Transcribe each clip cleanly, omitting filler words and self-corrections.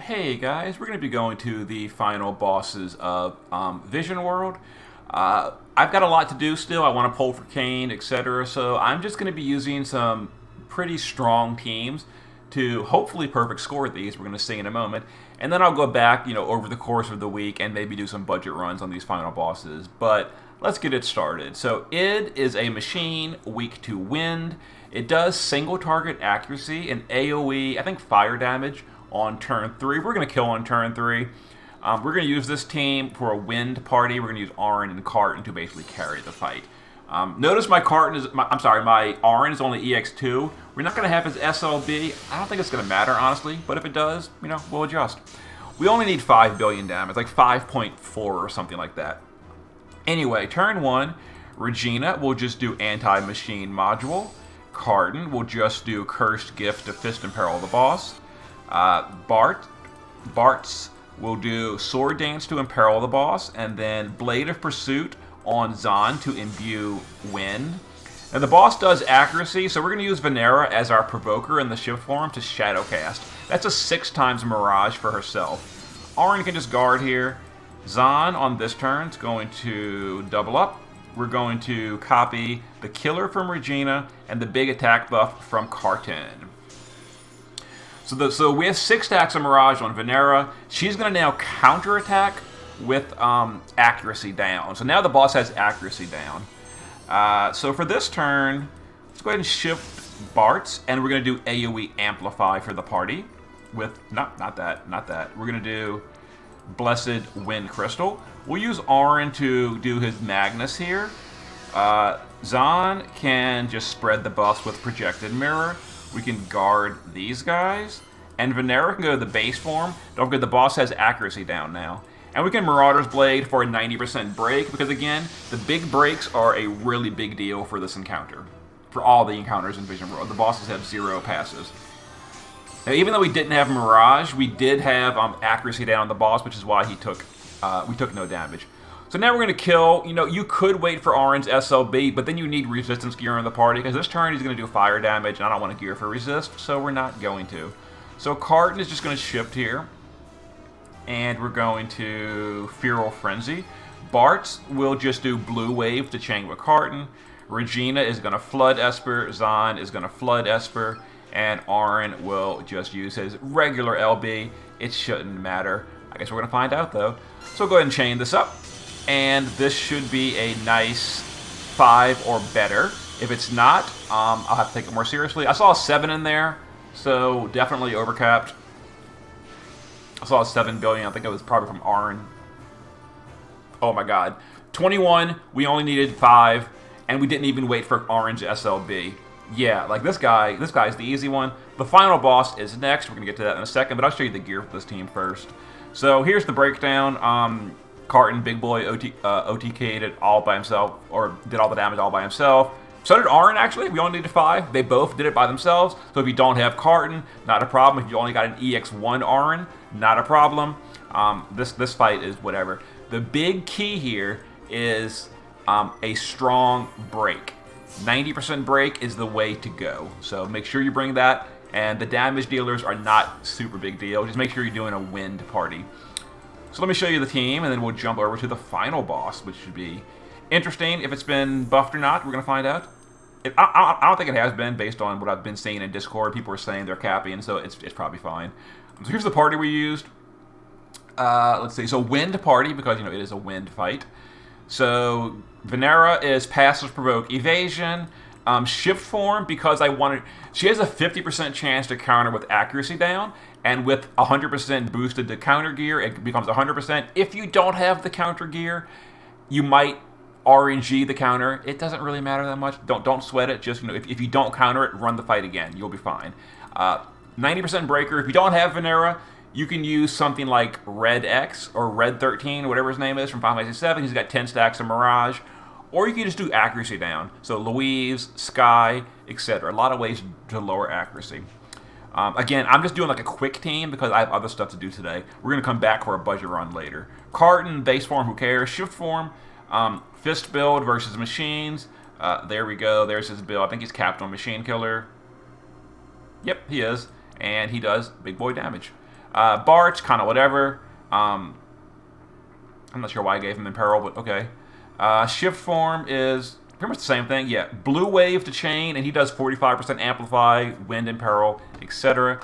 Hey guys, we're going to be going to the final bosses of Vision World. I've got a lot to do still. I want to pull for Kane, etc. So I'm just going to be using some pretty strong teams to hopefully perfect score these. We're going to see in a moment. And then I'll go back, over the course of the week and maybe do some budget runs on these final bosses. But let's get it started. So id is a machine weak to wind. It does single target accuracy and AoE, I think fire damage on turn 3. We're going to kill on turn 3. We're going to use this team for a wind party. We're going to use Arn and Carton to basically carry the fight. Notice my Arn is only EX2. We're not going to have his SLB. I don't think it's going to matter, honestly. But if it does, we'll adjust. We only need 5 billion damage, like 5.4 or something like that. Anyway, turn 1, Regina will just do anti-machine module. Carton will just do Cursed Gift to Fist Imperil the boss. Bart's will do Sword Dance to Imperil the boss, and then Blade of Pursuit on Zahn to imbue Wind. Now the boss does accuracy, so we're going to use Venera as our provoker in the shift form to Shadowcast. That's a 6 times Mirage for herself. Arn can just guard here. Zahn on this turn is going to double up. We're going to copy the Killer from Regina and the big attack buff from Carton. So we have 6 stacks of Mirage on Venera. She's going to now counterattack with accuracy down. So now the boss has accuracy down. So for this turn, let's go ahead and shift Bart's, and we're going to do AoE Amplify for the party. With, not that. We're going to do Blessed Wind Crystal. We'll use Arn to do his Magnus here. Zahn can just spread the buffs with Projected Mirror. We can guard these guys. And Venera can go to the base form. Don't forget the boss has accuracy down now. And we can Marauder's Blade for a 90% break, because again, the big breaks are a really big deal for this encounter. For all the encounters in Vision World. The bosses have 0 passes. Now, even though we didn't have Mirage, we did have accuracy down on the boss, which is why we took no damage. So now we're going to kill. You could wait for Arn's SLB, but then you need resistance gear in the party, because this turn he's going to do fire damage, and I don't want to gear for resist, so we're not going to. So Carton is just going to shift here, and we're going to Feral Frenzy. Bart will just do Blue Wave to chain with Carton. Regina is going to flood Esper. Zahn is going to flood Esper. And Arn will just use his regular LB. It shouldn't matter. I guess we're going to find out, though. So we'll go ahead and chain this up. And this should be a nice 5 or better. If it's not, I'll have to take it more seriously. I saw a 7 in there, so definitely overcapped. I saw a 7 billion. I think it was probably from Arn. Oh my god. 21, we only needed 5, and we didn't even wait for Arn's SLB. Yeah, like this guy's the easy one. The final boss is next. We're going to get to that in a second, but I'll show you the gear for this team first. So here's the breakdown. Carton, big boy, OTK'd it all by himself, or did all the damage all by himself. So did Arn, actually. We only needed 5. They both did it by themselves. So if you don't have Carton, not a problem. If you only got an EX1 Arn, not a problem. This fight is whatever. The big key here is a strong break. 90% break is the way to go. So make sure you bring that. And the damage dealers are not super big deal. Just make sure you're doing a wind party. So let me show you the team, and then we'll jump over to the final boss, which should be interesting. If it's been buffed or not, we're going to find out. I don't think it has been, based on what I've been seeing in Discord. People are saying they're capping, so it's probably fine. So here's the party we used. Let's see. So wind party, because it is a wind fight. So Venera is passive provoke evasion. Shift form, because she has a 50% chance to counter with accuracy down, and with 100% boosted to counter gear, it becomes 100%. If you don't have the counter gear, you might RNG the counter. It doesn't really matter that much. Don't sweat it. Just if you don't counter it, run the fight again. You'll be fine. 90% breaker. If you don't have Venera, you can use something like Red X or Red 13, whatever his name is, from Final Fantasy 7. He's got 10 stacks of Mirage. Or you can just do accuracy down. So Louise, Sky, etc. A lot of ways to lower accuracy. Again, I'm just doing like a quick team because I have other stuff to do today. We're going to come back for a budget run later. Carton, base form, who cares? Shift form, fist build versus machines. There we go. There's his build. I think he's capped on Machine Killer. Yep, he is. And he does big boy damage. Bart's kind of whatever. I'm not sure why I gave him Imperil, but okay. Shift form is pretty much the same thing. Yeah, Blue Wave to Chain, and he does 45% Amplify, Wind Imperil, etc.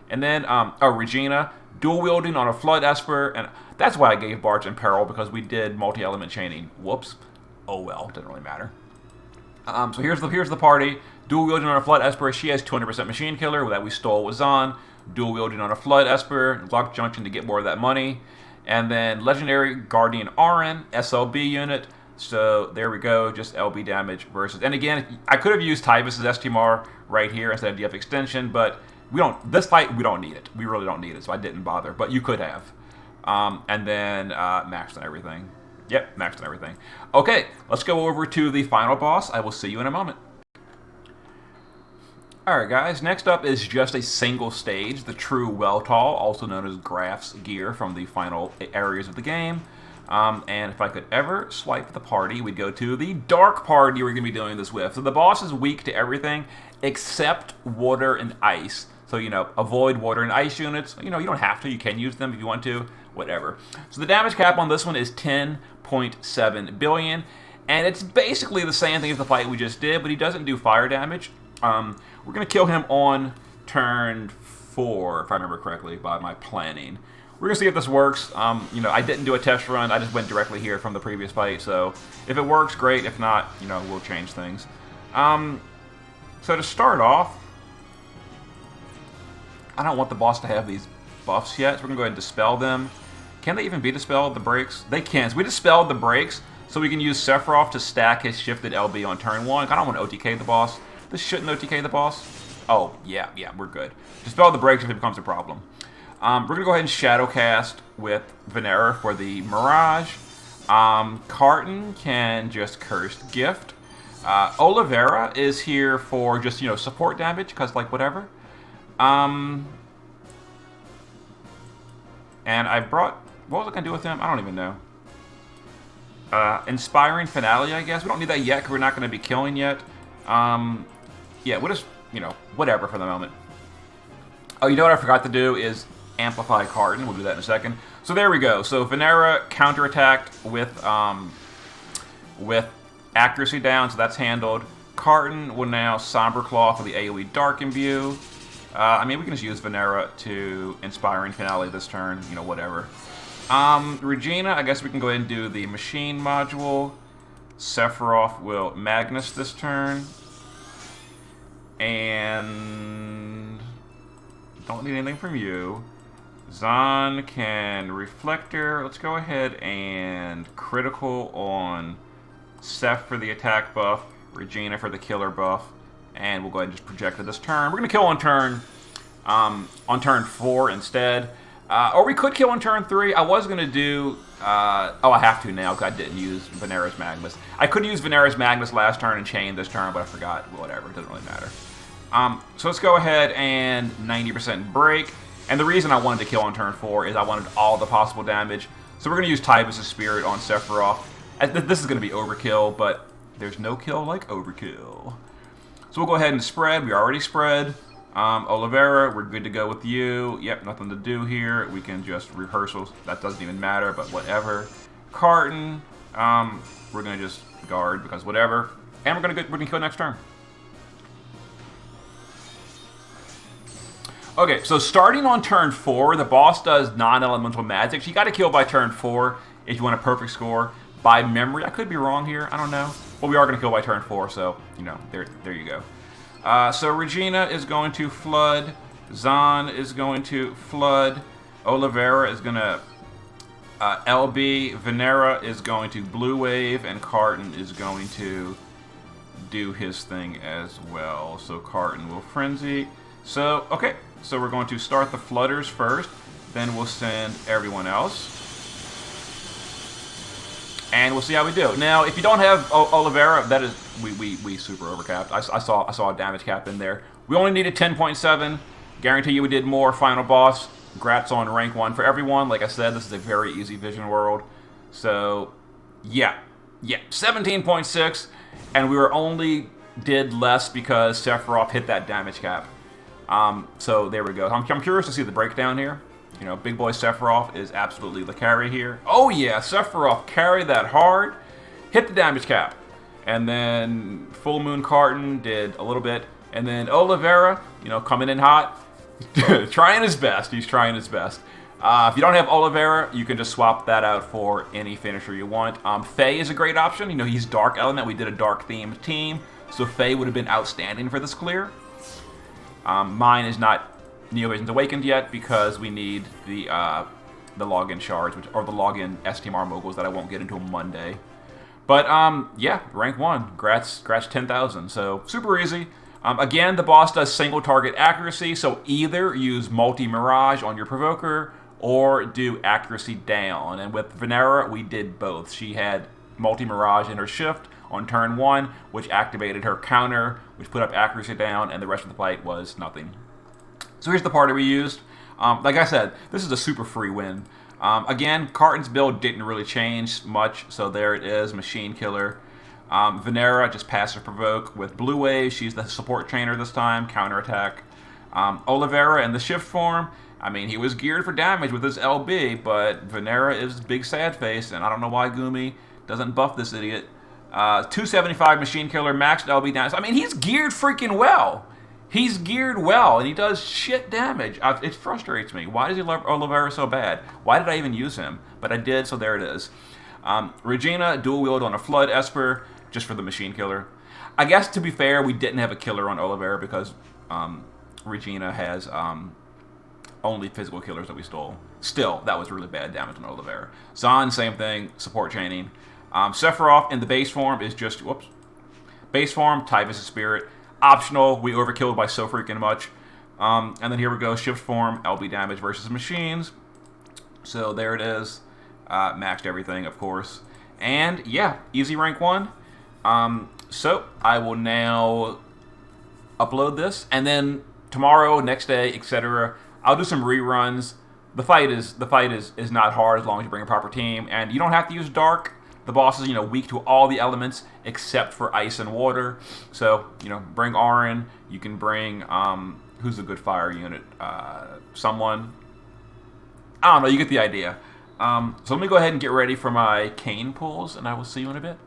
And then, Regina, dual wielding on a Flood Esper, and that's why I gave Bart Imperil, because we did multi-element chaining. Whoops. Oh well, doesn't really matter. So here's the party. Dual wielding on a Flood Esper, she has 200% Machine Killer that we stole with Zahn. Dual wielding on a Flood Esper, Lock Junction to get more of that money. And then Legendary Guardian Arin, SLB unit. So there we go, just LB damage versus. And again, I could have used Tybus' STMR right here instead of DF Extension, but we don't. This fight, we don't need it. We really don't need it, so I didn't bother. But you could have. And then maxed on everything. Yep, maxed on everything. Okay, let's go over to the final boss. I will see you in a moment. Alright guys, next up is just a single stage, the True Weltall, also known as Graf's Gear from the final areas of the game. And if I could ever swipe the party, we'd go to the Dark Party we're going to be doing this with. So the boss is weak to everything except water and ice. So, avoid water and ice units. You don't have to. You can use them if you want to. Whatever. So the damage cap on this one is 10.7 billion. And it's basically the same thing as the fight we just did, but he doesn't do fire damage. We're going to kill him on turn 4, if I remember correctly, by my planning. We're going to see if this works. I didn't do a test run. I just went directly here from the previous fight. So if it works, great. If not, we'll change things. So to start off, I don't want the boss to have these buffs yet. So we're going to go ahead and dispel them. Can they even be dispelled, the breaks? They can. So we dispelled the breaks, so we can use Sephiroth to stack his shifted LB on turn 1. I don't want to OTK the boss. This shouldn't OTK the boss. Oh, yeah, we're good. Dispel the breaks if it becomes a problem. We're going to go ahead and Shadowcast with Venera for the Mirage. Carton can just Cursed Gift. Oliveira is here for just, support damage, because, whatever. And I brought... What was I going to do with him? I don't even know. Inspiring Finale, I guess. We don't need that yet, because we're not going to be killing yet. Yeah, we'll just, whatever for the moment. Oh, you know what I forgot to do is Amplify Carton. We'll do that in a second. So there we go. So Venera counterattacked with accuracy down, so that's handled. Carton will now Somber Claw for the AoE Dark Imbue. We can just use Venera to Inspiring Finale this turn, whatever. Regina, I guess we can go ahead and do the Machine module. Sephiroth will Magnus this turn. And don't need anything from you. Zahn can Reflector. Let's go ahead and Critical on Seph for the attack buff, Regina for the killer buff, and we'll go ahead and just project it this turn. We're going to kill on turn 4 instead. Or we could kill on turn 3. I was going to do... I have to now because I didn't use Venera's Magnus. I could use Venera's Magnus last turn and chain this turn, but I forgot. Whatever, it doesn't really matter. So let's go ahead and 90% break. And the reason I wanted to kill on turn 4 is I wanted all the possible damage. So we're going to use Tybus' Spirit on Sephiroth. This is going to be overkill, but there's no kill like overkill. So we'll go ahead and spread. We already spread. Oliveira, we're good to go with you. Yep, nothing to do here. We can just rehearsals. That doesn't even matter, but whatever. Carton, we're going to just guard because whatever. And we're going to kill next turn. Okay, so starting on turn 4, the boss does non-elemental magic. So you got to kill by turn 4 if you want a perfect score. By memory, I could be wrong here. I don't know. But we are going to kill by turn 4, so, there you go. So Regina is going to Flood. Zahn is going to Flood. Oliveira is going to LB. Venera is going to Blue Wave. And Carton is going to do his thing as well. So Carton will Frenzy. So, okay. So we're going to start the Flutters first. Then we'll send everyone else. And we'll see how we do. Now, if you don't have Oliveira, that is... We super overcapped. I saw a damage cap in there. We only needed 10.7. Guarantee you we did more. Final boss. Congrats on rank 1 for everyone. Like I said, this is a very easy Vision World. So, yeah. 17.6. And we were only did less because Sephiroth hit that damage cap. So, there we go. I'm curious to see the breakdown here. You know, big boy Sephiroth is absolutely the carry here. Oh yeah, Sephiroth carry that hard. Hit the damage cap. And then Full Moon Carton did a little bit. And then Oliveira, you know, coming in hot. Trying his best. He's trying his best. If you don't have Oliveira, you can just swap that out for any finisher you want. Faye is a great option. You know, he's Dark Element. We did a Dark themed team. So Faye would have been outstanding for this clear. Mine is not Neo Vision's Awakened yet because we need the login shards, or the login STMR moguls that I won't get until Monday. But yeah, rank 1, scratch 10,000. So super easy. Again, the boss does single target accuracy, so either use multi-mirage on your provoker or do accuracy down. And with Venera, we did both. She had multi-mirage in her shift on turn 1, which activated her counter, which put up accuracy down, and the rest of the fight was nothing. So here's the party we used. Like I said, this is a super free win. Again, Carton's build didn't really change much, so there it is, Machine Killer. Venera, just passive provoke with Blue Wave. She's the support trainer this time, counterattack. Oliveira in the shift form, I mean, he was geared for damage with his LB, but Venera is big sad face, and I don't know why Gumi doesn't buff this idiot. 275 Machine Killer, maxed LB damage. I mean, he's geared freaking well. He's geared well, and he does shit damage. It frustrates me. Why is Oliveira so bad? Why did I even use him? But I did, so there it is. Regina, dual wield on a Flood Esper, just for the Machine Killer. I guess, to be fair, we didn't have a killer on Oliveira because Regina has only physical killers that we stole. Still, that was really bad damage on Oliveira. Zahn, same thing, support chaining. Sephiroth in the base form is just, whoops. Base form, Typhus' Spirit. Optional, we overkilled by so freaking much. And then here we go, shift form, LB damage versus machines. So there it is. Maxed everything, of course. And yeah, easy rank 1. So I will now upload this, and then tomorrow, next day, etc. I'll do some reruns. The fight is not hard as long as you bring a proper team, and you don't have to use dark. The boss is, you know, weak to all the elements except for ice and water. So, you know, bring Auron. You can bring who's a good fire unit? Someone. I don't know. You get the idea. So let me go ahead and get ready for my cane pulls, and I will see you in a bit.